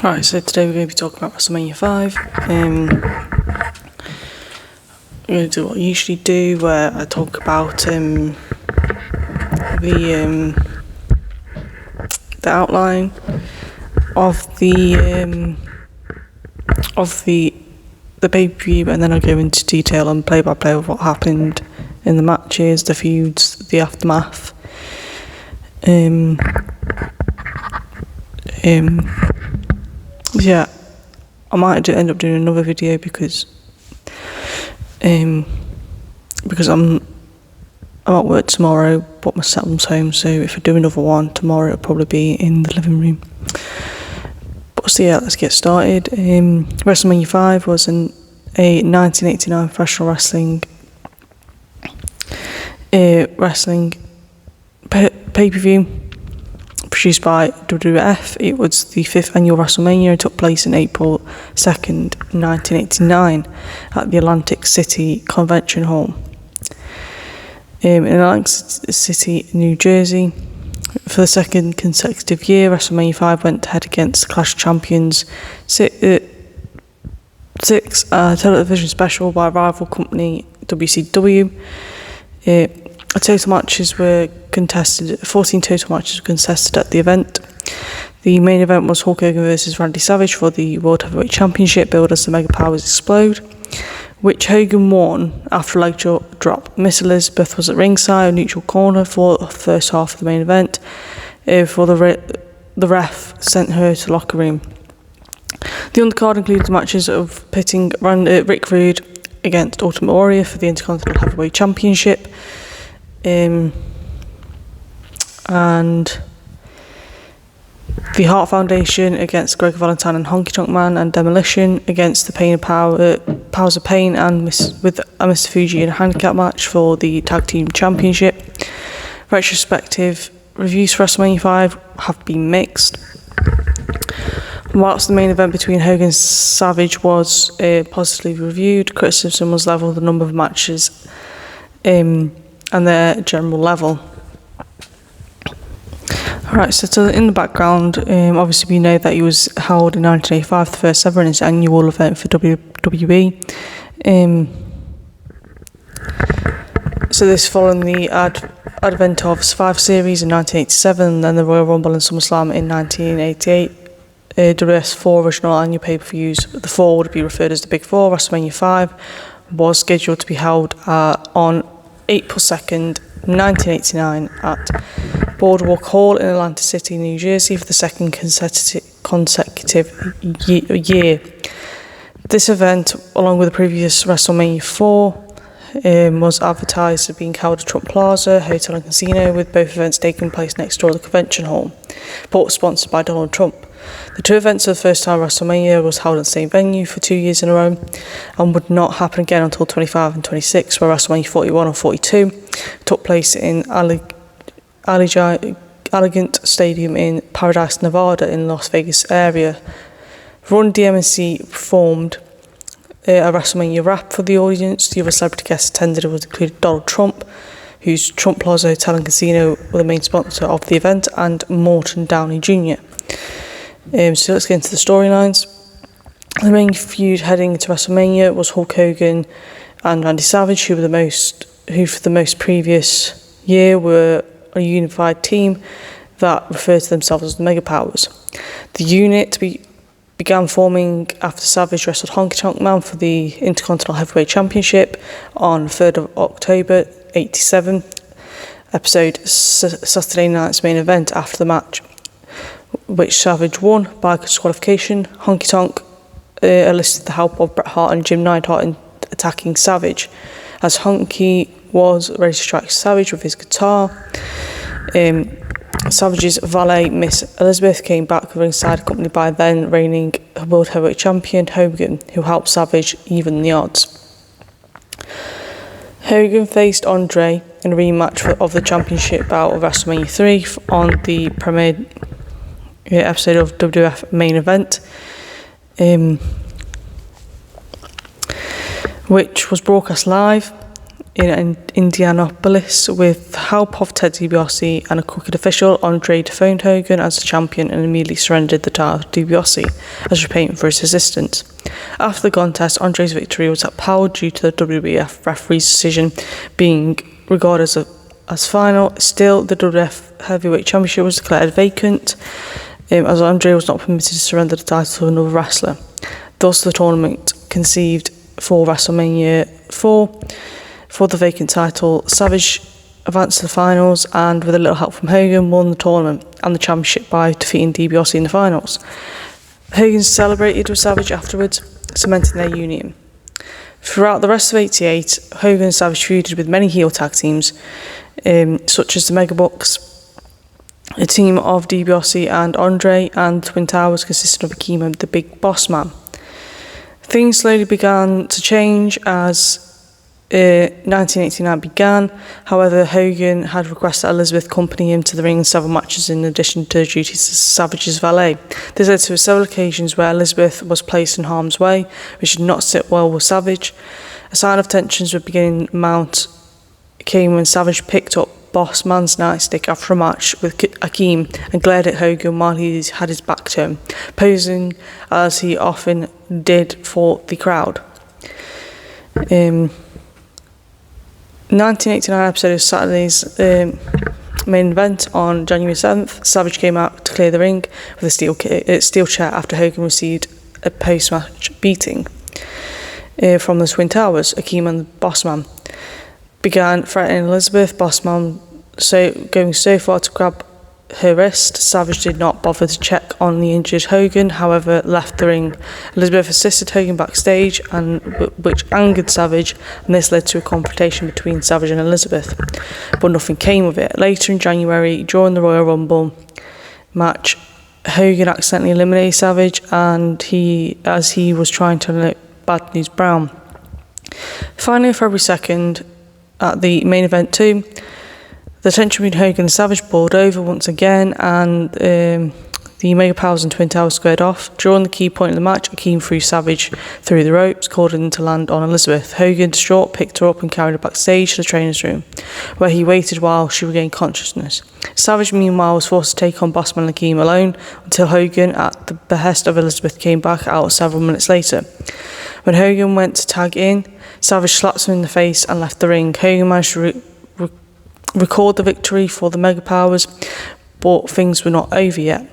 Right, so today we're going to be talking about WrestleMania 5. I'm going to do what I usually do, where I talk about the outline of the pay-per-view, and then I go into detail on play-by-play of what happened in the matches, the feuds, the aftermath. Yeah, I might end up doing another video because I'm at work tomorrow, but my stepmom's home, so if I do another one tomorrow, it'll probably be in the living room. But so yeah, let's get started. WrestleMania 5 was a 1989 professional wrestling pay-per-view produced by WWF. It was the 5th annual WrestleMania and took place in April 2nd, 1989 at the Atlantic City Convention Hall in Atlantic City, New Jersey. For the second consecutive year, WrestleMania 5 went head against Clash of Champions 6 television special by rival company WCW. 14 total matches were contested at the event. The main event was Hulk Hogan vs Randy Savage for the World Heavyweight Championship, billed as the Mega Powers Explode, which Hogan won after a leg drop. Miss Elizabeth was at ringside, neutral corner, for the first half of the main event, before the ref sent her to the locker room. The undercard included matches of pitting Rick Rude against Ultimate Warrior for the Intercontinental Heavyweight Championship, and the Hart Foundation against Greg Valentine and Honky Tonk Man, and Demolition against the Powers of Pain and Mr. Fuji in a handicap match for the Tag Team Championship. Retrospective reviews for WrestleMania 5 have been mixed. Whilst the main event between Hogan and Savage was positively reviewed, criticism was levelled at the number of matches and their general level. Alright, so in the background, obviously we know that he was held in 1985, the first ever in his annual event for WWE. So this following the advent of Survivor Series in 1987, then the Royal Rumble and SummerSlam in 1988. WWF's 4 original annual pay-per-views, the 4 would be referred as the Big 4. WrestleMania 5 was scheduled to be held on April 2nd, 1989 at Boardwalk Hall in Atlantic City, New Jersey for the second consecutive year. This event, along with the previous WrestleMania 4, was advertised as being held at Trump Plaza Hotel and Casino, with both events taking place next door to the convention hall, both sponsored by Donald Trump. The 2 events of the first time WrestleMania was held at the same venue for 2 years in a row and would not happen again until 25 and 26, where WrestleMania 41 and 42 took place in Allegiant Stadium in Paradise, Nevada in the Las Vegas area. Run DMC performed a WrestleMania rap for the audience. The other celebrity guests attended was included Donald Trump, whose Trump Plaza Hotel and Casino were the main sponsor of the event, and Morton Downey Jr. So let's get into the storylines. The main feud heading into WrestleMania was Hulk Hogan and Randy Savage, who for the most previous year were a unified team that referred to themselves as the Mega Powers. The unit began forming after Savage wrestled Honky Tonk Man for the Intercontinental Heavyweight Championship on 3rd of October 87, episode Saturday Night's Main Event. After the match, which Savage won by disqualification, Honky Tonk enlisted the help of Bret Hart and Jim Neidhart in attacking Savage, as Honky was ready to strike Savage with his guitar. Savage's valet, Miss Elizabeth, came back ringside, accompanied by then reigning World Heavyweight Champion Hogan, who helped Savage even the odds. Hogan faced Andre in a rematch of the championship bout of WrestleMania 3 on the premiere episode of WWF Main Event, which was broadcast live. in Indianapolis with the help of Ted DiBiase and a crooked official. Andre dephoned Hogan as the champion and immediately surrendered the title to DiBiase as repayment for his assistance. After the contest, Andre's victory was upheld due to the WWF referee's decision being regarded as final. Still, the WWF Heavyweight Championship was declared vacant, as Andre was not permitted to surrender the title to another wrestler. Thus, the tournament conceived for WrestleMania 4. For the vacant title, Savage advanced to the finals and, with a little help from Hogan, won the tournament and the championship by defeating DiBiase in the finals. Hogan celebrated with Savage afterwards, cementing their union. Throughout the rest of '88, Hogan and Savage feuded with many heel tag teams, such as the Mega Bucks, a team of DiBiase and Andre, and the Twin Towers consisted of Akeem and the Big Boss Man. Things slowly began to change as 1989 began. However, Hogan had requested that Elizabeth accompany him to the ring in several matches in addition to duties as Savage's valet. This led to several occasions where Elizabeth was placed in harm's way, which did not sit well with Savage. A sign of tensions were beginning to mount came when Savage picked up Boss Man's nightstick after a match with Akeem and glared at Hogan while he had his back to him, posing as he often did for the crowd. 1989 episode of Saturday's main event on January 7th, Savage came out to clear the ring with a steel chair after Hogan received a post-match beating from the Twin Towers. Akeem and the Boss Man began threatening Elizabeth, Boss Man going so far to grab her wrist. Savage did not bother to check on the injured Hogan, however left the ring. Elizabeth assisted Hogan backstage, which angered Savage, and this led to a confrontation between Savage and Elizabeth, but nothing came of it. Later in January, during the Royal Rumble match, Hogan accidentally eliminated Savage, and as he was trying to eliminate Bad News Brown. Finally, on February 2nd, at the main event 2, the tension between Hogan and Savage boiled over once again, and the Mega Powers and Twin Towers squared off. During the key point of the match, Akeem threw Savage through the ropes, causing him to land on Elizabeth. Hogan, distraught, picked her up and carried her backstage to the trainer's room, where he waited while she regained consciousness. Savage, meanwhile, was forced to take on Bossman and Akeem alone, until Hogan, at the behest of Elizabeth, came back out several minutes later. When Hogan went to tag in, Savage slapped him in the face and left the ring. Hogan managed to record the victory for the Mega Powers, but things were not over yet.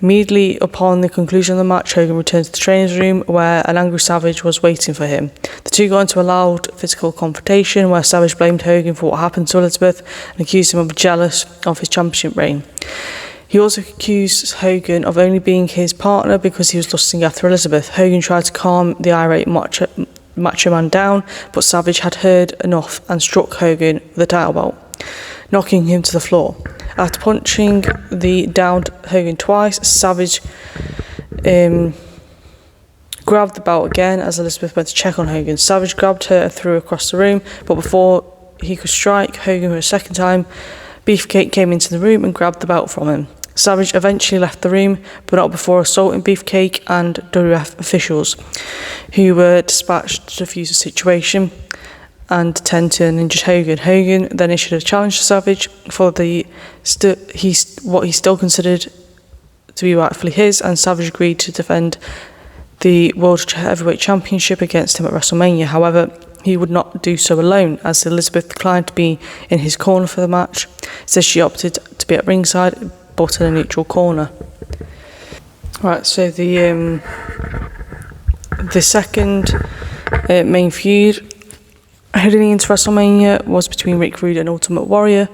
Immediately upon the conclusion of the match, Hogan returned to the trainer's room where an angry Savage was waiting for him. The two got into a loud physical confrontation where Savage blamed Hogan for what happened to Elizabeth and accused him of being jealous of his championship reign. He also accused Hogan of only being his partner because he was lusting after Elizabeth. Hogan tried to calm the irate Macho Man down, but Savage had heard enough and struck Hogan with a title belt, knocking him to the floor. After punching the downed Hogan twice, Savage grabbed the belt again as Elizabeth went to check on Hogan. Savage grabbed her and threw her across the room, but before he could strike Hogan for a second time, Beefcake came into the room and grabbed the belt from him. Savage eventually left the room, but not before assaulting Beefcake and WWF officials, who were dispatched to defuse the situation and tend to an injured Hogan. Hogan then issued a challenge to Savage for what he still considered to be rightfully his, and Savage agreed to defend the World Heavyweight Championship against him at WrestleMania. However, he would not do so alone, as Elizabeth declined to be in his corner for the match. So she opted to be at ringside, but in a neutral corner. Right, so the second main feud heading into WrestleMania was between Rick Rude and Ultimate Warrior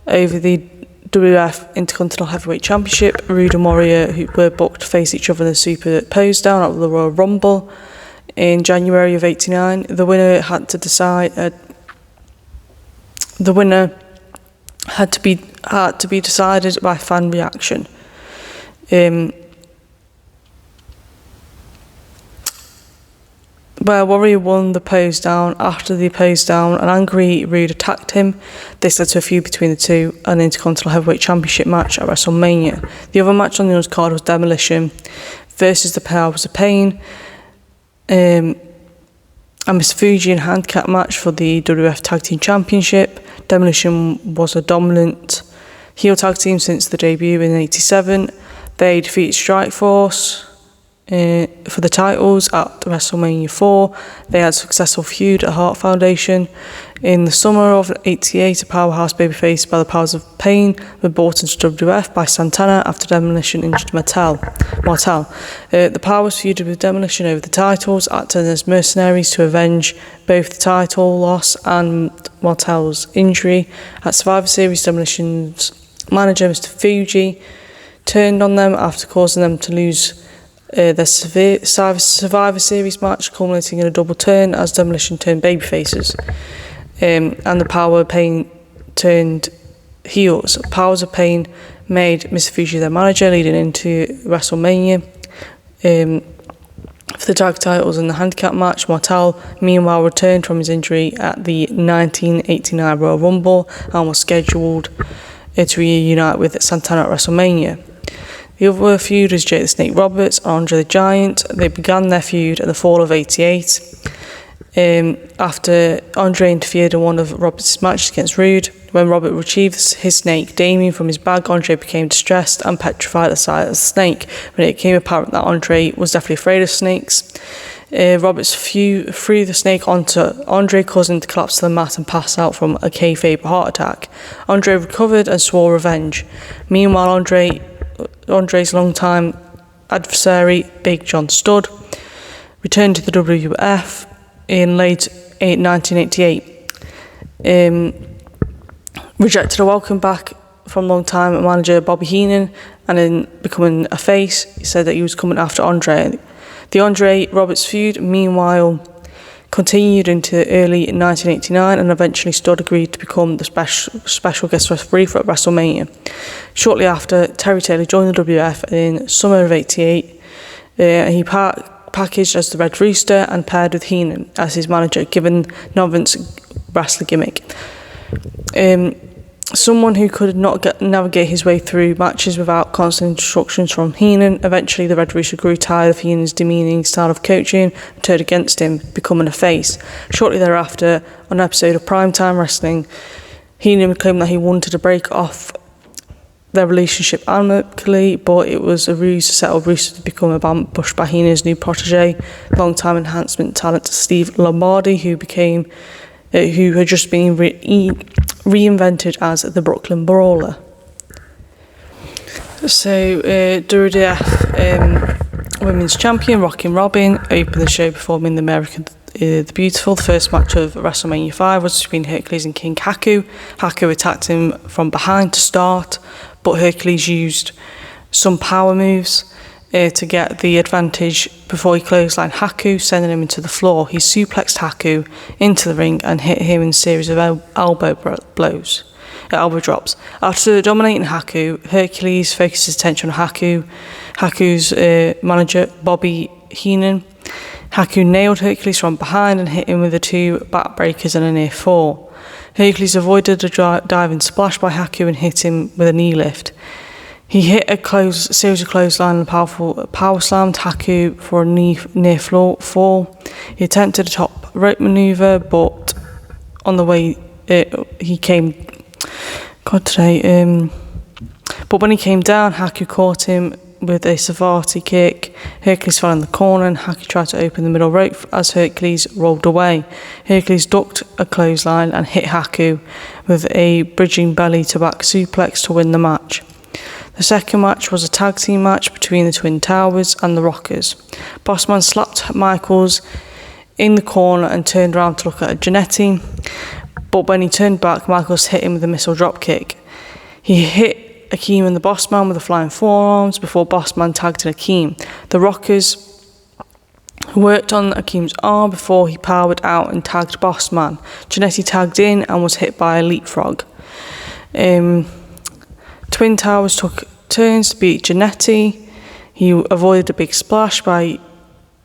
over the WWF Intercontinental Heavyweight Championship. Rude and Warrior, who were booked to face each other in the Super Pose Down at the Royal Rumble in January of '89. The winner had to be decided by fan reaction. Where Warrior won the pose down. After the pose down, an angry Rude attacked him. This led to a feud between the two, an Intercontinental Heavyweight Championship match at WrestleMania. The other match on the undercard was Demolition versus the Powers of Pain. a Mr. Fuji and handicap match for the WWF Tag Team Championship. Demolition was a dominant heel tag team since the debut in '87. They defeated Strikeforce for the titles at WrestleMania 4. They had a successful feud at Heart Foundation. In the summer of '88, a powerhouse babyface by the Powers of Pain were brought into WWF by Santana after Demolition injured Martel. The Powers feuded with Demolition over the titles, acting as mercenaries to avenge both the title loss and Martel's injury. At Survivor Series, Demolition's manager, Mr. Fuji, turned on them after causing them to lose their Survivor Series match, culminating in a double turn as Demolition turned babyfaces, and the Power of Pain turned heels. Powers of Pain made Mr. Fuji their manager, leading into WrestleMania. For the tag titles in the handicap match, Martel meanwhile returned from his injury at the 1989 Royal Rumble and was scheduled to reunite with Santana at WrestleMania. The other feud was Jake the Snake Roberts and Andre the Giant. They began their feud at the fall of '88 after Andre interfered in one of Roberts' matches against Rude. When Robert retrieved his snake, Damien, from his bag, Andre became distressed and petrified at the sight of the snake. When it became apparent that Andre was definitely afraid of snakes, Roberts threw the snake onto Andre, causing him to collapse to the mat and pass out from a kayfabe heart attack. Andre recovered and swore revenge. Meanwhile, Andre's longtime adversary, Big John Studd, returned to the WWF in late 1988. Rejected a welcome back from long-time manager Bobby Heenan, and in becoming a face, he said that he was coming after Andre. The Andre-Roberts feud, meanwhile, continued into early 1989, and eventually Studd agreed to become the special guest referee for WrestleMania. Shortly after, Terry Taylor joined the WWF in summer of '88. He packaged as the Red Rooster and paired with Heenan as his manager, given novice wrestler gimmick. Someone who could not navigate his way through matches without constant instructions from Heenan. Eventually, the Red Rooster grew tired of Heenan's demeaning style of coaching and turned against him, becoming a face. Shortly thereafter, on an episode of Primetime Wrestling, Heenan claimed that he wanted to break off their relationship amicably, but it was a ruse to settle Rooster to become ambushed by Heenan's new protege, long-time enhancement talent Steve Lombardi, who had just been reinvented as the Brooklyn Brawler. So, WWF Women's Champion Rockin' Robin opened the show performing the American the Beautiful. The first match of WrestleMania 5 was between Hercules and King Haku. Haku attacked him from behind to start, but Hercules used some power moves to get the advantage before he clotheslined Haku, sending him into the floor. He suplexed Haku into the ring and hit him in a series of elbow drops. After dominating Haku, Hercules focused his attention on Haku's manager, Bobby Heenan. Haku nailed Hercules from behind and hit him with the two backbreakers and a near fall. Hercules avoided a diving splash by Haku and hit him with a knee lift. He hit a series of clothesline and powerful power slammed Haku for a near fall. He attempted a top rope maneuver, but on the way he came. But when he came down, Haku caught him with a Savati kick. Hercules fell in the corner and Haku tried to open the middle rope as Hercules rolled away. Hercules ducked a clothesline and hit Haku with a bridging belly to back suplex to win the match. The second match was a tag team match between the Twin Towers and the Rockers. Bossman slapped Michaels in the corner and turned around to look at Jannetty, but when he turned back, Michaels hit him with a missile drop kick. He hit Akeem and the Bossman with the flying forearms before Bossman tagged in Akeem. The Rockers worked on Akeem's arm before he powered out and tagged Bossman. Jannetty tagged in and was hit by a leapfrog. Twin Towers took turns to beat Jannetty. He avoided a big splash by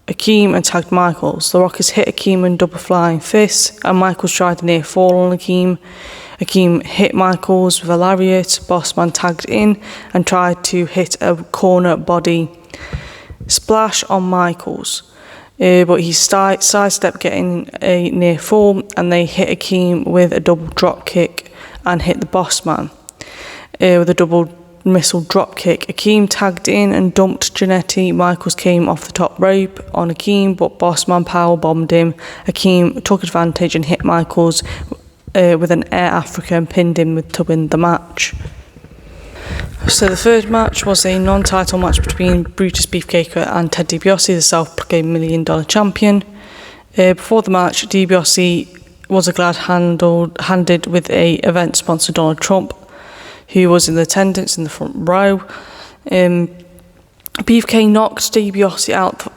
Akeem and tagged Michaels. The Rockers hit Akeem in double flying fists, and Michaels tried a near fall on Akeem. Akeem hit Michaels with a lariat. Bossman tagged in and tried to hit a corner body splash on Michaels. but he sidestepped getting a near fall, and they hit Akeem with a double drop kick and hit the boss man with a double missile drop kick. Akeem tagged in and dumped Jannetty. Michaels came off the top rope on Akeem, but Bossman power bombed him. Akeem took advantage and hit Michaels with an Air Africa and pinned him to win the match. So the third match was a non-title match between Brutus Beefcake and Ted DiBiase, the self-proclaimed $1 million champion. Before the match, DiBiase was handed with a event sponsor Donald Trump, who was in attendance in the front row. Beefcake knocked DiBiase out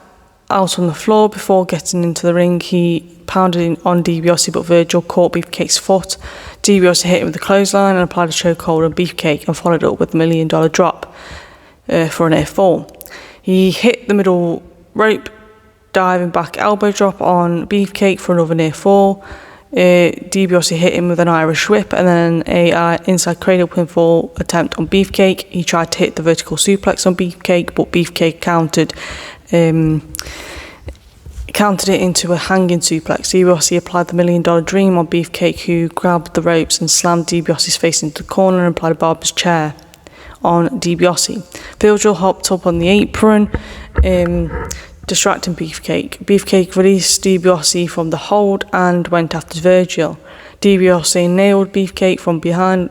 on the floor before getting into the ring. He pounded on DiBiase, but Virgil caught Beefcake's foot. DiBiase hit him with a clothesline and applied a chokehold on Beefcake and followed it up with $1 million drop for an air fall. He hit the middle rope, diving back elbow drop on Beefcake for another near fall. DiBiase hit him with an Irish whip and then a inside cradle pinfall attempt on Beefcake. He tried to hit the vertical suplex on Beefcake, but Beefcake countered it into a hanging suplex. DiBiase applied the $1 million dream on Beefcake, who grabbed the ropes and slammed DiBiase's face into the corner and applied a barber's chair on DiBiase. Virgil hopped up on the apron, distracting Beefcake. Beefcake released DiBiase from the hold and went after Virgil. DiBiase nailed Beefcake from behind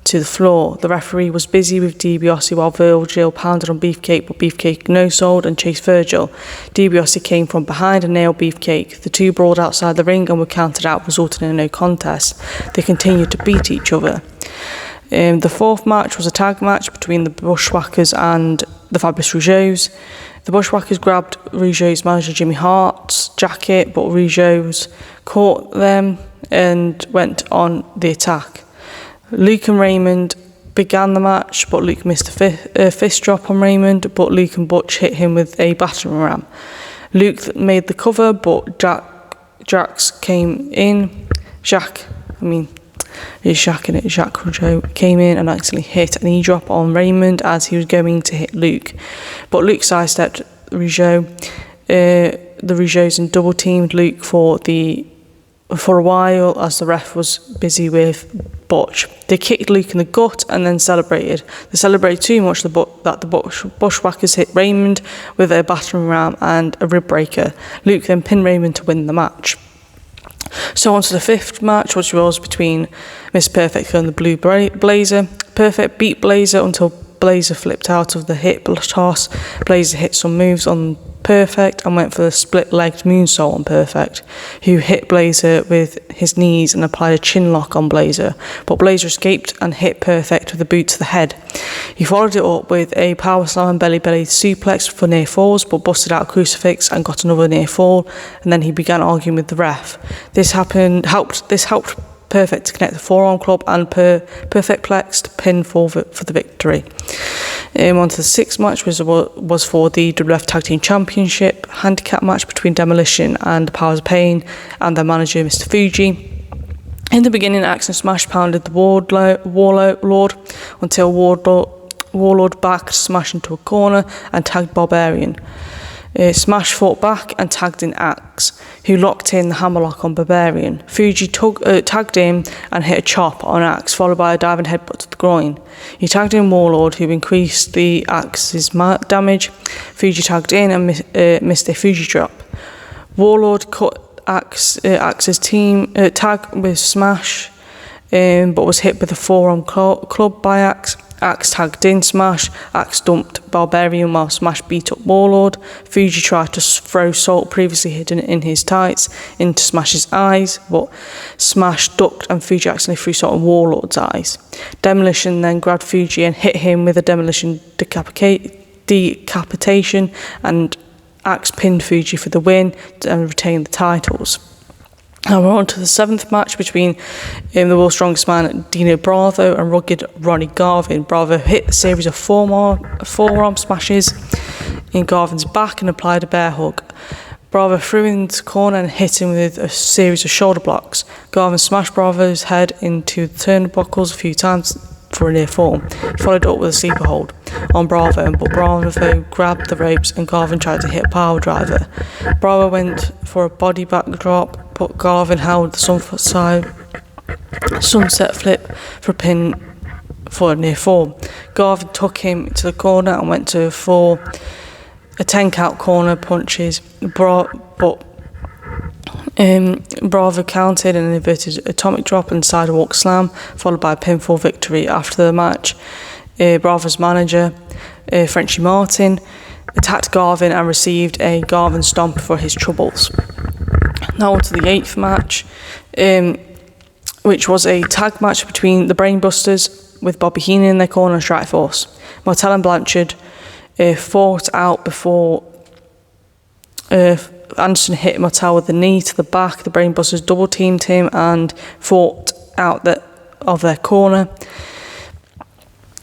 to the floor. The referee was busy with DiBiase while Virgil pounded on Beefcake, but Beefcake no-sold and chased Virgil. DiBiase came from behind and nailed Beefcake. The two brawled outside the ring and were counted out, resulting in a no contest. They continued to beat each other. The fourth match was a tag match between the Bushwhackers and the Fabulous Rougeaus. The Bushwhackers grabbed Rougeau's manager Jimmy Hart's jacket, but Rougeau's caught them and went on the attack. Luke and Raymond began the match, but Luke missed a fist drop on Raymond, but Luke and Butch hit him with a battering ram. Luke made the cover, but Jax came in. Jacques Rougeau came in and accidentally hit a knee drop on Raymond as he was going to hit Luke. But Luke sidestepped Rougeau. The Rougeaus and double teamed Luke for a while as the ref was busy with Butch. They kicked Luke in the gut and then celebrated. They celebrated too much that the Bushwhackers hit Raymond with a battering ram and a rib breaker. Luke then pinned Raymond to win the match. So on to the fifth match, which was between Miss Perfect and the Blue Blazer. Perfect beat Blazer until Blazer flipped out of the hip toss. Blazer hit some moves on Perfect and went for the split-legged moonsault on Perfect, who hit Blazer with his knees and applied a chin lock on Blazer. But Blazer escaped and hit Perfect with a boot to the head. He followed it up with a power slam and belly suplex for near falls, but busted out a crucifix and got another near fall, and then he began arguing with the ref. This helped Perfect to connect the forearm club and Perfect Plex to pin for the victory. On to the sixth match was for the WWF Tag Team Championship handicap match between Demolition and the Powers of Pain and their manager Mr. Fuji. In the beginning, Axe and Smash pounded the Warlord until Warlord backed Smash into a corner and tagged Barbarian. Smash fought back and tagged in Axe, who locked in the hammerlock on Barbarian. Fuji tagged in and hit a chop on Axe, followed by a diving headbutt to the groin. He tagged in Warlord, who increased the Axe's damage. Fuji tagged in and missed a Fuji drop. Warlord cut Axe's team tag with Smash, but was hit with a forearm club by Axe. Axe tagged in Smash. Axe dumped Barbarian while Smash beat up Warlord. Fuji tried to throw salt previously hidden in his tights into Smash's eyes, but Smash ducked and Fuji accidentally threw salt in Warlord's eyes. Demolition then grabbed Fuji and hit him with a Demolition decapitation, and Axe pinned Fuji for the win and retained the titles. Now we're on to the seventh match between the world's strongest man, Dino Bravo, and rugged Ronnie Garvin. Bravo hit a series of forearm smashes in Garvin's back and applied a bear hug. Bravo threw him into the corner and hit him with a series of shoulder blocks. Garvin smashed Bravo's head into the turnbuckles a few times for a near fall. He followed up with a sleeper hold on Bravo, but Bravo grabbed the ropes and Garvin tried to hit a power driver. Bravo went for a body backdrop, but Garvin held the sunset flip for a pin for a near fall. Garvin took him to the corner and went for a 10 count corner punches, but Bravo counted an inverted atomic drop and sidewalk slam, followed by a pinfall victory. After the match, Bravo's manager, Frenchie Martin, attacked Garvin and received a Garvin stomp for his troubles. Now on to the 8th match, which was a tag match between the Brainbusters with Bobby Heenan in their corner and Strikeforce. Martel and Blanchard fought out before Anderson hit Martel with the knee to the back. The Brainbusters double teamed him and fought out of their corner.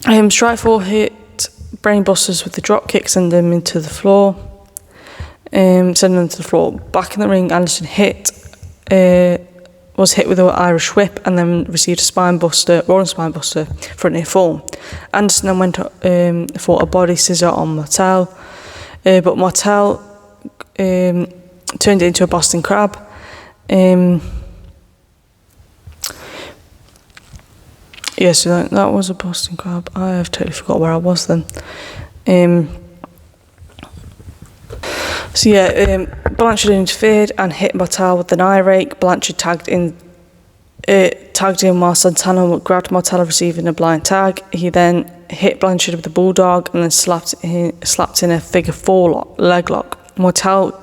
Strikeforce hit Brainbusters with the drop kick, sending them to the floor. Back in the ring, Anderson was hit with an Irish whip and then received a rolling spine buster for a near fall. Anderson then went for a body scissor on Martel, but Martel turned it into a Boston Crab. So that was a Boston Crab. I have totally forgot where I was then. Blanchard interfered and hit Martel with an eye rake. Blanchard tagged in while Santana grabbed Martel, receiving a blind tag. He then hit Blanchard with the bulldog and then slapped in a figure 4 leg lock. Martel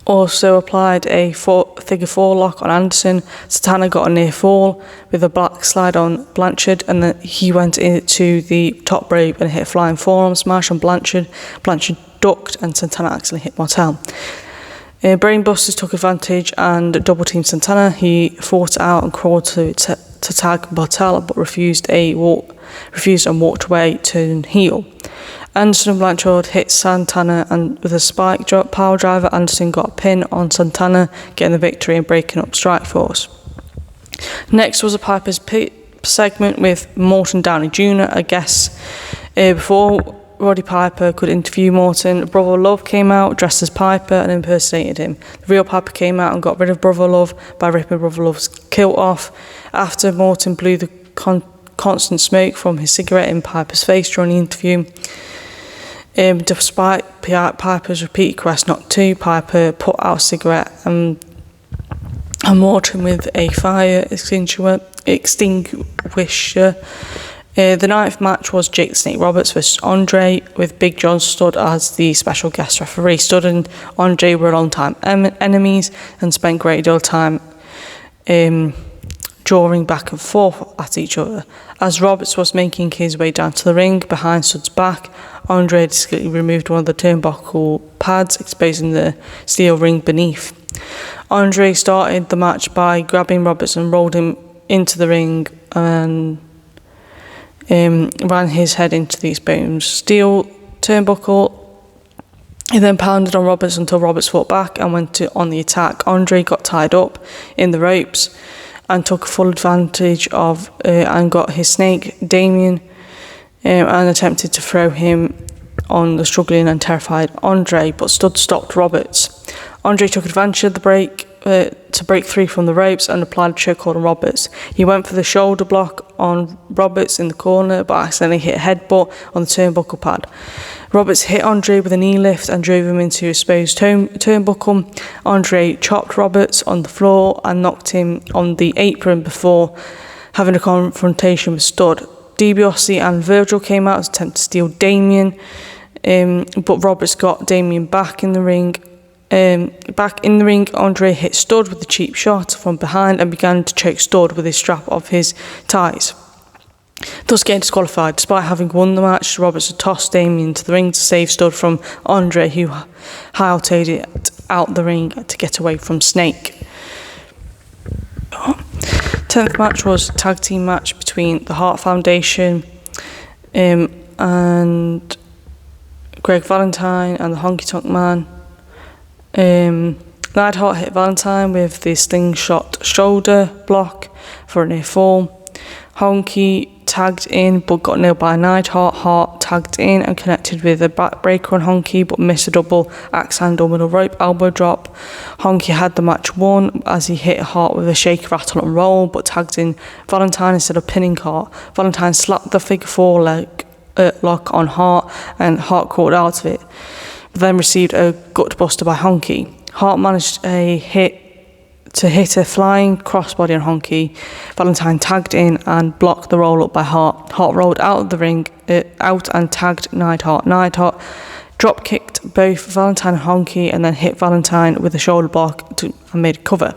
also applied a figure 4 lock on Anderson. Santana got a near fall with a black slide on Blanchard, and then he went into the top rope and hit a flying forearm smash on Blanchard. Blanchard ducked and Santana accidentally hit Martel. Brainbusters took advantage and double teamed Santana. He fought out and crawled to tag Martel, but refused and walked away, turning heel. Anderson and Blanchard hit Santana and with a spike power driver. Anderson got a pin on Santana, getting the victory and breaking up Strikeforce. Next was a Piper's Pit segment with Morton Downey Jr. I guess before Roddy Piper could interview Morton, Brother Love came out dressed as Piper and impersonated him. The real Piper came out and got rid of Brother Love by ripping Brother Love's kilt off. After Morton blew the constant smoke from his cigarette in Piper's face during the interview. Despite Piper's repeated request not to, Piper put out a cigarette and Morton with a fire extinguisher. The 9th match was Jake the Snake Roberts versus Andre, with Big John stood as the special guest referee. Stud and Andre were long-time enemies and spent a great deal of time drawing back and forth at each other. As Roberts was making his way down to the ring behind Stud's back, Andre discreetly removed one of the turnbuckle pads, exposing the steel ring beneath. Andre started the match by grabbing Roberts and rolled him into the ring and ran his head into the exposed steel turnbuckle. He then pounded on Roberts until Roberts fought back and went on the attack. Andre got tied up in the ropes and took full advantage of and got his snake, Damien, and attempted to throw him on the struggling and terrified Andre, but Stud stopped Roberts. Andre took advantage of the break to break free from the ropes and applied a chokehold on Roberts. He went for the shoulder block on Roberts in the corner, but accidentally hit a headbutt on the turnbuckle pad. Roberts hit Andre with a knee lift and drove him into exposed turnbuckle. Andre chopped Roberts on the floor and knocked him on the apron before having a confrontation with Stud. DiBiase and Virgil came out to attempt to steal Damien, but Roberts got Damien back in the ring. Andre hit Stud with a cheap shot from behind and began to choke Stud with his strap of his ties, thus getting disqualified. Despite having won the match, Roberts had tossed Damien into the ring to save Stud from Andre, who hightailed it out the ring to get away from Snake. 10th match was a tag team match between the Hart Foundation and Greg Valentine and the Honky Tonk Man. Neidhart hit Valentine with the slingshot shoulder block for a near fall. Honky tagged in but got nailed by Neidhart. Hart tagged in and connected with a backbreaker on Honky but missed a double axe handle middle rope elbow drop. Honky had the match won as he hit Hart with a shake, rattle and roll but tagged in Valentine instead of pinning Hart. Valentine slapped the figure 4 lock on Hart and Hart caught out of it, but then received a gut buster by Honky. Hart managed to hit a flying crossbody on Honky. Valentine tagged in and blocked the roll up by Hart. Hart rolled out of the ring out and tagged Neidhart. Neidhart drop kicked both Valentine and Honky and then hit Valentine with a shoulder block and made a cover.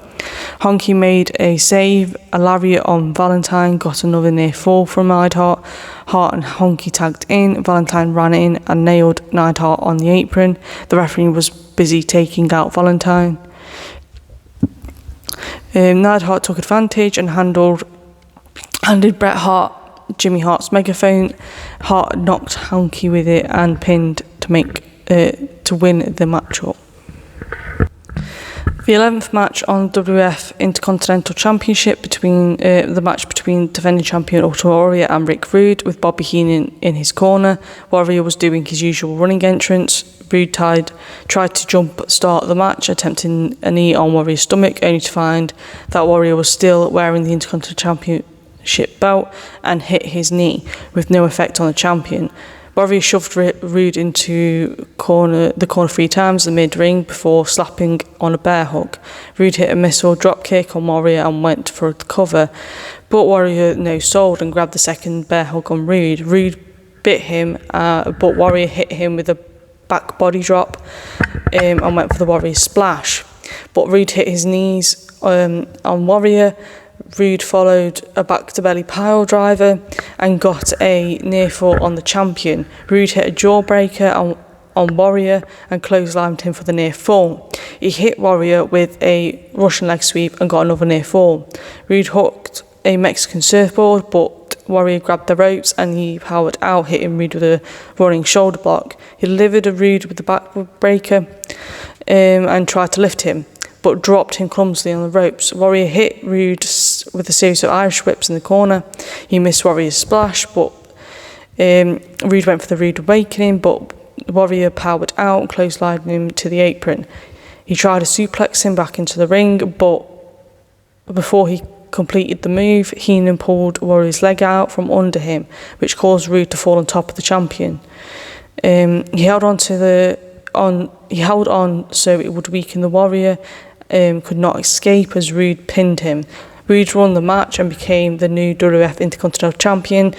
Honky made a save, a lariat on Valentine, got another near fall from Neidhart. Hart and Honky tagged in. Valentine ran in and nailed Neidhart on the apron. The referee was busy taking out Valentine. Neidhart took advantage and handed Bret Hart Jimmy Hart's megaphone. Hart knocked Honky with it and pinned to win the matchup. The 11th match on WWF Intercontinental Championship between the match between defending champion Ultimate Warrior and Rick Rude, with Bobby Heenan in his corner. Warrior was doing his usual running entrance. Rude tried to jump start the match, attempting a knee on Warrior's stomach, only to find that Warrior was still wearing the Intercontinental Championship belt and hit his knee, with no effect on the champion. Warrior shoved Rude into the corner 3 times in the mid-ring before slapping on a bear hug. Rude hit a missile drop kick on Warrior and went for the cover, but Warrior no-sold and grabbed the second bear hug on Rude. Rude bit him, but Warrior hit him with a back body drop and went for the Warrior splash. But Rude hit his knees on Warrior. Rude followed a back-to-belly pile driver and got a near fall on the champion. Rude hit a jawbreaker on Warrior and clotheslined him for the near fall. He hit Warrior with a Russian leg sweep and got another near fall. Rude hooked a Mexican surfboard, but Warrior grabbed the ropes and he powered out, hitting Rude with a running shoulder block. He delivered a Rude with the backbreaker and tried to lift him, but dropped him clumsily on the ropes. Warrior hit Rude with a series of Irish whips in the corner. He missed Warrior's splash, but Rude went for the Rude Awakening, but Warrior powered out and clotheslined him to the apron. He tried to suplex him back into the ring, but before he completed the move, Heenan pulled Warrior's leg out from under him, which caused Rude to fall on top of the champion. He held on so it would weaken the Warrior. Could not escape as Rude pinned him. Rude won the match and became the new WWF Intercontinental Champion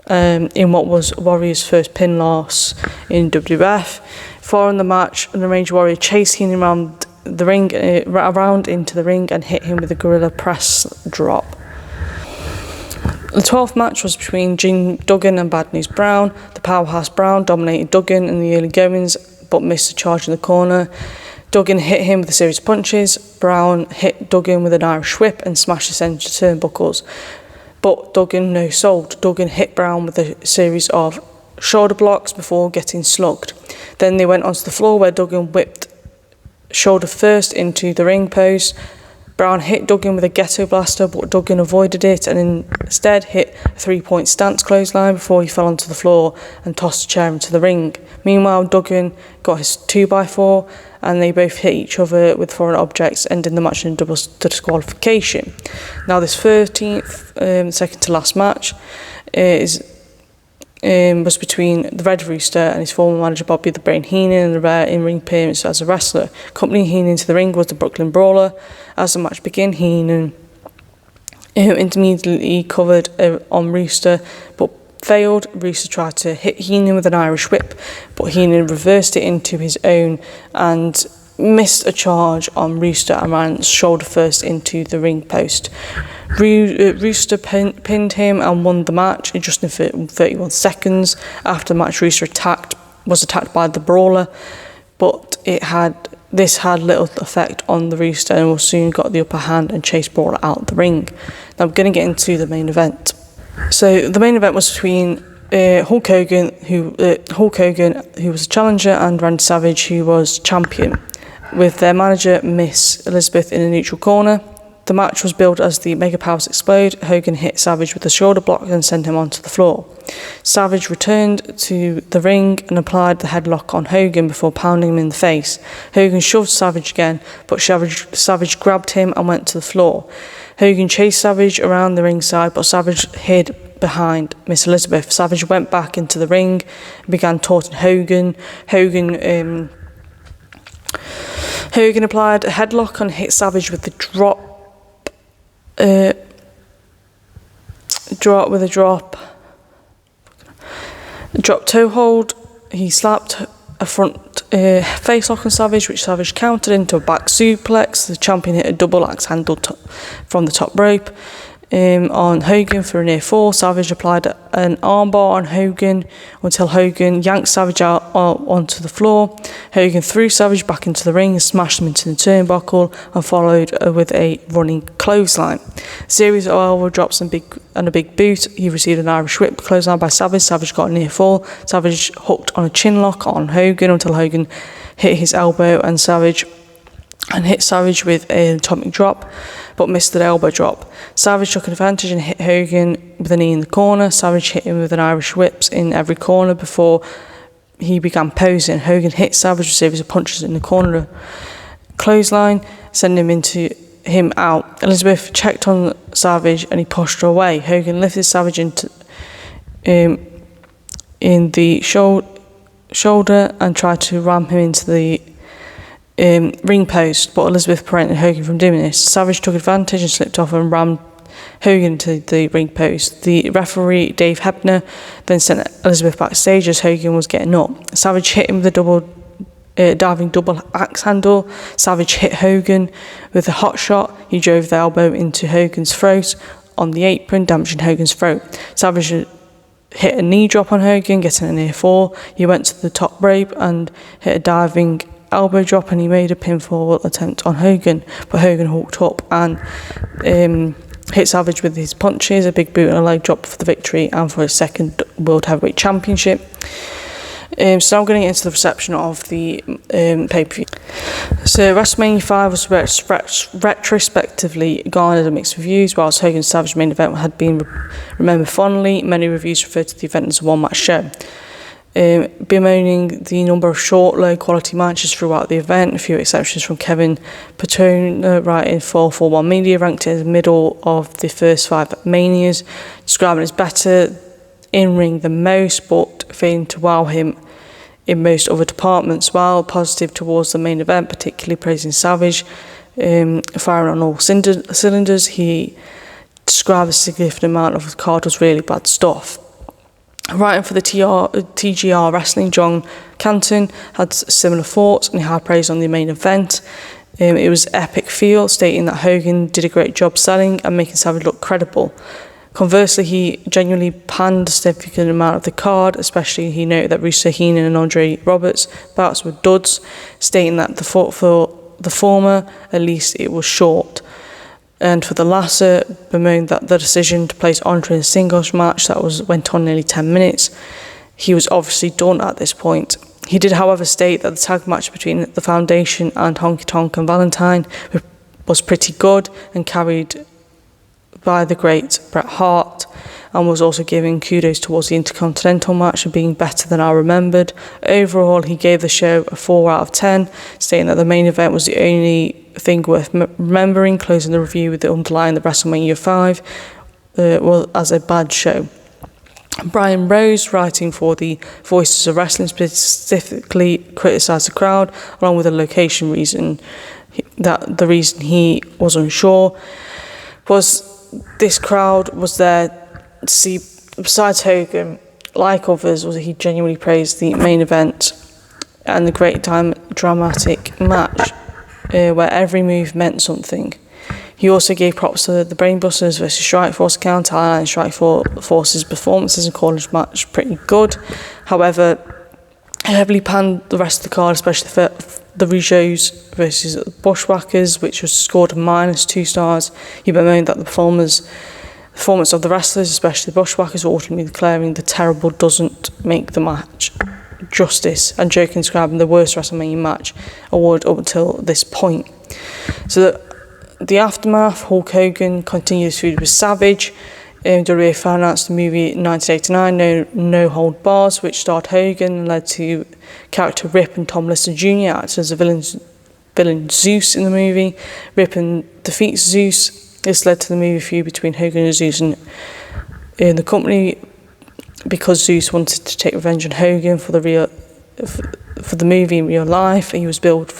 in what was Warrior's first pin loss in WWF. Following the match, an arranged Warrior chased Heenan around the ring, around into the ring and hit him with a gorilla press drop. The 12th match was between Jim Duggan and Bad News Brown. The Powerhouse Brown dominated Duggan in the early goings but missed a charge in the corner. Duggan hit him with a series of punches. Brown hit Duggan with an Irish whip and smashed his center turnbuckles, but Duggan no-sold. Duggan hit Brown with a series of shoulder blocks before getting slugged. Then they went onto the floor where Duggan whipped shoulder first into the ring post. Brown hit Duggan with a ghetto blaster, but Duggan avoided it and instead hit a 3-point stance clothesline before he fell onto the floor and tossed a chair into the ring. Meanwhile, Duggan got his 2x4 and they both hit each other with foreign objects, ending the match in double disqualification. Now this 13th, second to last match, was between the Red Rooster and his former manager Bobby the Brain Heenan, and the rare in-ring appearance as a wrestler. Accompanying Heenan into the ring was the Brooklyn Brawler. As the match began, Heenan intermediately covered on Rooster, but failed. Rooster tried to hit Heenan with an Irish whip, but Heenan reversed it into his own and missed a charge on Rooster and ran shoulder first into the ring post. Rooster pinned him and won the match in just 31 seconds. After the match, Rooster was attacked by the Brawler, but this had little effect on the Rooster and will soon got the upper hand and chased Brawler out of the ring. Now we're going to get into the main event. So the main event was between Hulk Hogan, who was a challenger, and Randy Savage, who was champion, with their manager Miss Elizabeth in a neutral corner. The match was billed as the Mega Powers Explode. Hogan hit Savage with a shoulder block and sent him onto the floor. Savage returned to the ring and applied the headlock on Hogan before pounding him in the face. Hogan shoved Savage again, but Savage grabbed him and went to the floor. Hogan chased Savage around the ringside, but Savage hid behind Miss Elizabeth. Savage went back into the ring and began taunting Hogan. Hogan applied a headlock and hit Savage with the drop toe hold. He slapped a front face lock on Savage, which Savage countered into a back suplex. The champion hit a double axe handle from the top rope on Hogan for a near fall. Savage applied an armbar on Hogan until Hogan yanked Savage out onto the floor. Hogan threw Savage back into the ring and smashed him into the turnbuckle and followed with a running clothesline. A series of elbow drops and a big boot. He received an Irish whip clothesline by Savage. Savage got a near fall. Savage hooked on a chin lock on Hogan until Hogan hit his elbow and hit Savage with an atomic drop, but missed the elbow drop. Savage took advantage and hit Hogan with a knee in the corner. Savage hit him with an Irish whips in every corner before he began posing. Hogan hit Savage with a series of punches in the corner clothesline, sending him out. Elizabeth checked on Savage and he pushed her away. Hogan lifted Savage into in the shoulder and tried to ram him into the ring post, but Elizabeth prevented Hogan from doing this. Savage took advantage and slipped off and rammed Hogan to the ring post. The referee, Dave Hebner, then sent Elizabeth backstage as Hogan was getting up. Savage hit him with a diving double axe handle. Savage hit Hogan with a hot shot. He drove the elbow into Hogan's throat on the apron, damaging Hogan's throat. Savage hit a knee drop on Hogan, getting a near fall. He went to the top rope and hit a diving elbow drop, and he made a pinfall attempt on Hogan, but Hogan hooked up and hit Savage with his punches, a big boot and a leg drop for the victory and for his second World Heavyweight Championship. So now I'm going to get into the reception of the pay-per-view. So WrestleMania 5 was retrospectively garnered mixed reviews, whilst Hogan's Savage main event had been remembered fondly. Many reviews referred to the event as a one-match show, bemoaning the number of short, low-quality matches throughout the event. A few exceptions from Kevin Paterno, writing for 4-1 Media, ranked it in the middle of the first 5 Manias, describing it as better in-ring than most, but failing to wow him in most other departments. While positive towards the main event, particularly praising Savage, firing on all cylinders, he described a significant amount of the card was really bad stuff. Writing for the TGR Wrestling, John Canton had similar thoughts and he had praise on the main event. It was epic feel, stating that Hogan did a great job selling and making Savage look credible. Conversely, he genuinely panned a significant amount of the card, especially he noted that Russo Heenan and Andre Roberts' bouts were duds, stating that for the former, at least it was short. And for the latter, bemoaned that the decision to place Andre in a singles match that went on nearly 10 minutes, he was obviously done at this point. He did, however, state that the tag match between the Foundation and Honky Tonk and Valentine was pretty good and carried by the great Bret Hart, and was also giving kudos towards the Intercontinental match and being better than I remembered. Overall, he gave the show a 4 out of 10, stating that the main event was the only thing worth remembering, closing the review with the underlying the WrestleMania 5 as a bad show. Brian Rose, writing for the Voices of Wrestling, specifically criticised the crowd, along with a location reason. That the reason he was unsure was this crowd was there to see, besides Hogan, like others, was he genuinely praised the main event and the great dramatic match where every move meant something. He also gave props to the Brainbusters versus Strikeforce account, and Strikeforce's performances and college match pretty good. However, he heavily panned the rest of the card, especially the Rougeaus versus the Bushwhackers, which was scored -2 stars. He bemoaned that the performance of the wrestlers, especially the Bushwhackers, were ultimately declaring the terrible doesn't make the match justice, and joking describing the worst WrestleMania match award up until this point. So the aftermath, Hulk Hogan continued his feud with Savage. WWE financed the movie in 1989, No Hold Bars, which starred Hogan and led to character Rip and Tom Lister Jr. acting as the villain Zeus in the movie. Rip defeats Zeus. This led to the movie feud between Hogan and Zeus and the company, because Zeus wanted to take revenge on Hogan for the movie in real life. He was billed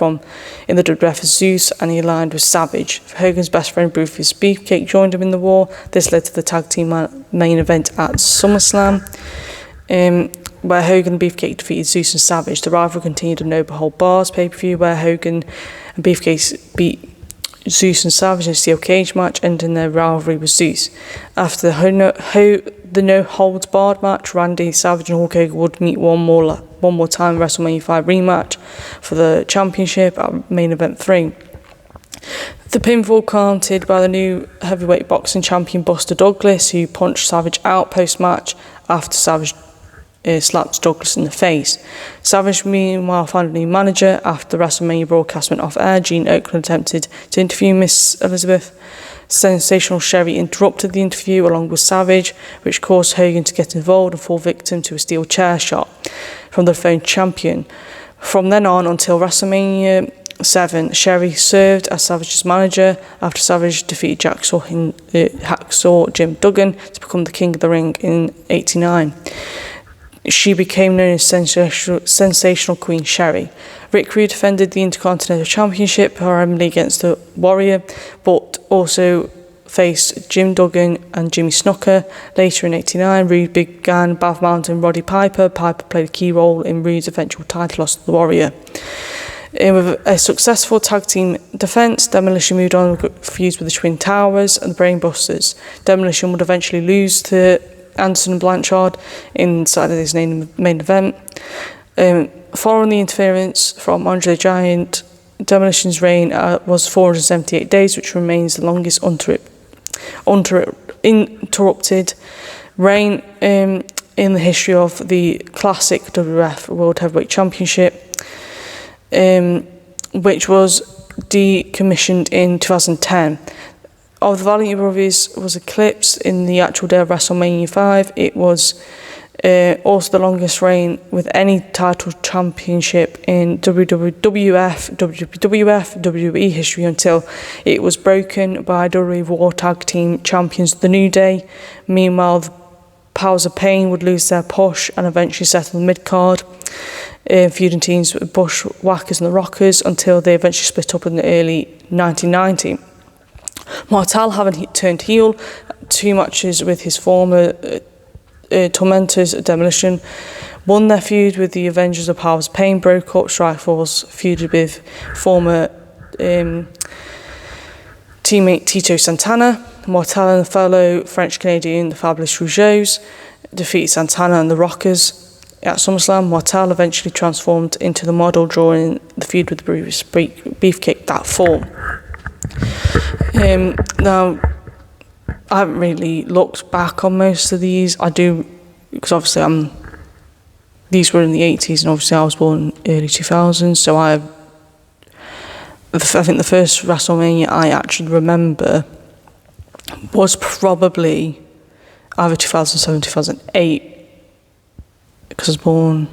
in the WWF as Zeus, and he aligned with Savage. Hogan's best friend Brutus Beefcake joined him in the war. This led to the tag team main event at SummerSlam, where Hogan and Beefcake defeated Zeus and Savage. The rivalry continued on No Hold Bars pay-per-view, where Hogan and Beefcake beat Zeus and Savage in a steel cage match, ending their rivalry with Zeus. After the No Holds Barred match, Randy Savage and Hulk Hogan would meet one more time in WrestleMania 5 rematch for the championship at main event 3. The pinfall counted by the new heavyweight boxing champion Buster Douglas, who punched Savage out post-match after Savage slapped Douglas in the face. Savage meanwhile found a new manager after the WrestleMania broadcast went off air. Gene Okerlund attempted to interview Miss Elizabeth. Sensational Sherry interrupted the interview along with Savage, which caused Hogan to get involved and fall victim to a steel chair shot from the defending champion. From then on until WrestleMania 7, Sherry served as Savage's manager after Savage defeated Hacksaw Jim Duggan to become the King of the Ring in '89. She became known as Sensational Queen Sherry. Rick Rude defended the Intercontinental Championship primarily against the Warrior, but also faced Jim Duggan and Jimmy Snuka. Later in '89, Rude began badmouthing Roddy Piper. Piper played a key role in Rude's eventual title loss to the Warrior. With a successful tag team defence, Demolition moved on with feuds with the Twin Towers and the Brainbusters. Demolition would eventually lose to Anderson and Blanchard in Saturday's main event. Following the interference from Andre the Giant, Demolition's reign was 478 days, which remains the longest uninterrupted reign in the history of the classic WWF World Heavyweight Championship, which was decommissioned in 2010. Of the Valiant Brothers was eclipsed in the actual day of WrestleMania 5. It was also the longest reign with any title championship in WWE history until it was broken by WWE War Tag Team Champions The New Day. Meanwhile, the Powers of Pain would lose their push and eventually settle the mid-card, feuding teams with Bushwhackers and the Rockers until they eventually split up in the early 1990s. Martel, having turned heel, 2 matches with his former tormentors Demolition, won their feud with the Avengers of Powers of Pain, broke up. Strikeforce feuded with former teammate Tito Santana. Martel and fellow French-Canadian The Fabulous Rougeaus defeated Santana and the Rockers at SummerSlam. Martel eventually transformed into the model, drawing the feud with the Brutus Beefcake that fall. Now, I haven't really looked back on most of these. I do, because obviously these were in the 80s, and obviously I was born in early 2000s, so I think the first WrestleMania I actually remember was probably either 2007 or 2008, because I was born,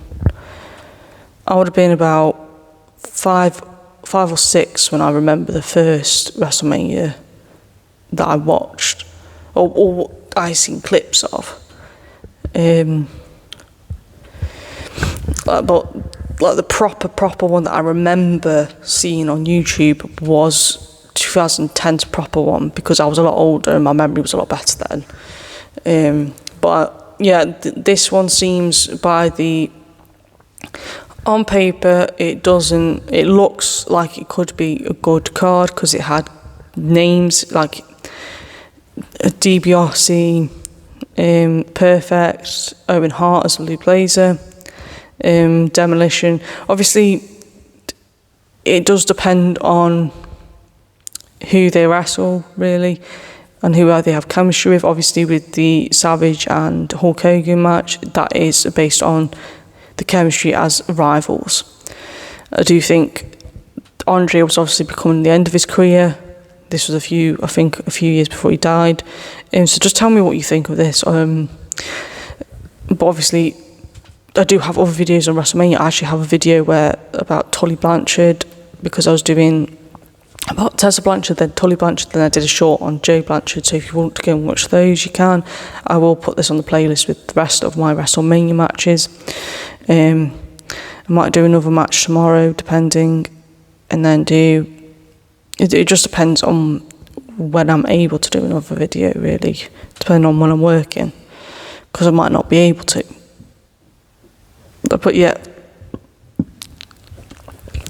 I would have been about five or six when I remember the first WrestleMania that I watched, or I seen clips of. But like the proper one that I remember seeing on YouTube was 2010's proper one, because I was a lot older and my memory was a lot better then. But yeah, this one seems on paper, it looks like it could be a good card because it had names like DiBiase, Perfect, Owen Hart as Blue Blazer, Demolition. Obviously, it does depend on who they wrestle, really, and who they have chemistry with. Obviously, with the Savage and Hulk Hogan match, that is based on the chemistry as rivals. I do think Andre was obviously becoming the end of his career. this was a few years before he died. So just tell me what you think of this. But obviously, I do have other videos on WrestleMania. I actually have a video about Tully Blanchard, because I was doing about Tessa Blanchard, then Tully Blanchard, then I did a short on Joe Blanchard. So if you want to go and watch those, you can. I will put this on the playlist with the rest of my WrestleMania matches. I might do another match tomorrow, depending, and then it just depends on when I'm able to do another video, really, depending on when I'm working, because I might not be able to. But yeah,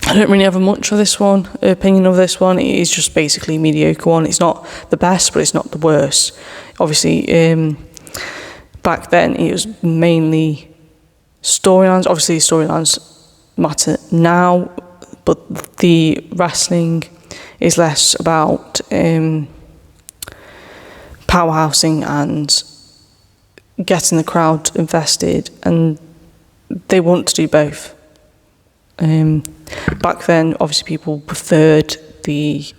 I don't really have much of this one, opinion of this one. It is just basically a mediocre one. It's not the best, but it's not the worst. Obviously, back then it was mainly storylines. Obviously, storylines matter now, but the wrestling is less about powerhousing and getting the crowd invested, and they want to do both. Back then, obviously, people preferred the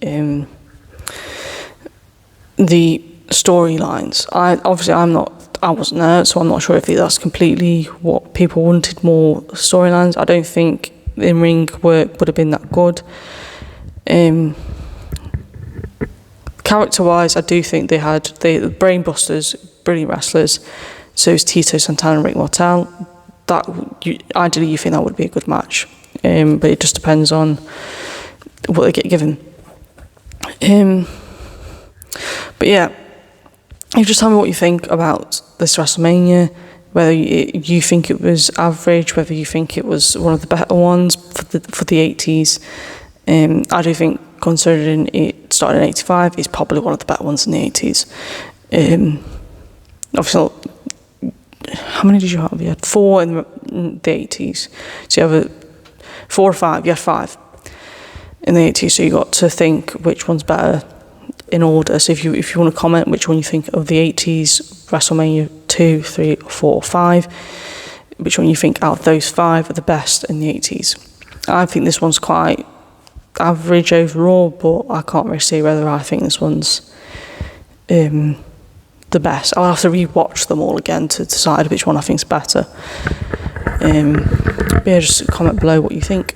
storylines. I wasn't there, so I'm not sure if that's completely what people wanted, more storylines. I don't think in-ring work would have been that good. Character-wise, I do think they had the Brainbusters, brilliant wrestlers. So is Tito Santana and Rick Martel. Ideally, you think that would be a good match. But it just depends on what they get given. But yeah, you just tell me what you think about this WrestleMania, whether you think it was average, whether you think it was one of the better ones for the 80s. I do think, considering it started in 85, it's probably one of the better ones in the 80s. Obviously, how many did you have? You had 4 in the 80s. So you have 4 or 5. You had 5 in the 80s. So you got to think which one's better in order. So if you want to comment which one you think of the 80s, WrestleMania 2, 3, 4, 5, which one you think out of those 5 are the best in the 80s. I think this one's quite average overall, but I can't really say whether I think this one's the best. I'll have to re-watch them all again to decide which one I think's better. But yeah, just comment below what you think.